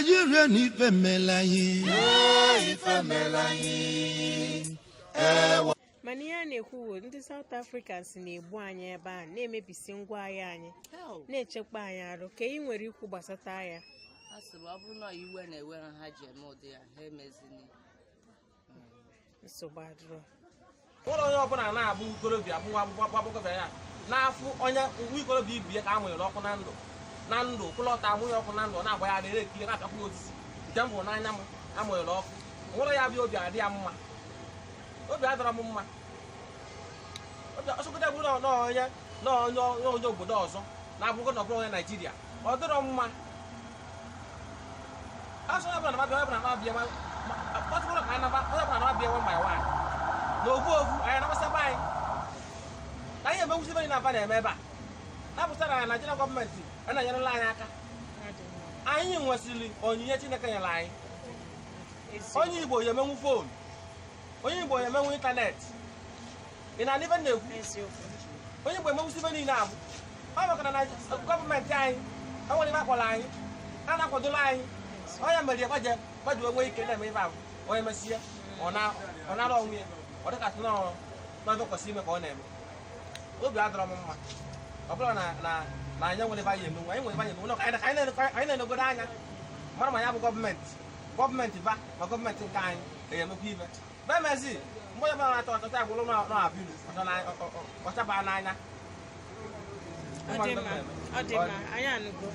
Nigeria ni femelaye. Mania na-ekwu ndị South Africans na-egbu anyị ebe a na-emebisi ngwa agha anyị na-echekwa anyị arụ ka ị nwere ikwu gbasata ya. Asịrị ọ bụrụ na iwe na-ewe ha ji eme ụdị ya ha emezini nsogbu adịrọ. Ụlọ onye ọbụla na-abụ ikorobịa agbụgbọ ya n'afọ onye nwa ikorobịa ibi ya ka a mụnyere ọkụ na ndụ kwụlọta amụnye ọkụ na ndụ na-agba ya adịrị ekiri na-akapụ osisi nke mbụ n'anya m amụnyere ọkụ nwụrụ ya bịa obi adị ya mma obi adọrọ m mma ọsọkọta bụrụ onye obodo ọzọ na-abụgo na ọbụrụ onye Naijiria ọ dịrọ mma asọ ya bụla na-abịa one by one na ovu anyị na-agbasaba anyị na ihe eme nwusi na aba na-eme ebe a na-apụtara na Naịjirịa gọọmenti na-enyerela anyị aka anyị nwesịrị onyinye Chineke nyere anyị onye Igbo ya emenwu fonu onye Igbo ya emenwu ịntanetị ị na n'ife na-ekwu onye Igbo emenwusi ife niile abụ ọ maka na gọọmenti anyị enwere ife akpọrọ anyị a na-akwadola anyị onye mere ya gbaji onwe ike na-eme ife abụ onye mesie ọ nara onwe ya ọ dịkasị n'ọdụ kwesịrị ime ka ọ na-eme obi adọrọ m mma ọ bụrụ na anyị nwere ebe anyị emenwu anyị nwere ebe anyị emenwu anyị na-enegodo anya mara ma ya bụ gọọmenti ba ma gọọmenti nke anyị ga-emekwa ibe bemezi mgbe onye bụla na-achọ ọchọcha agwụrụ n'abịrụ ọchaba n'anya Ọ dị mma, anyị anụgo.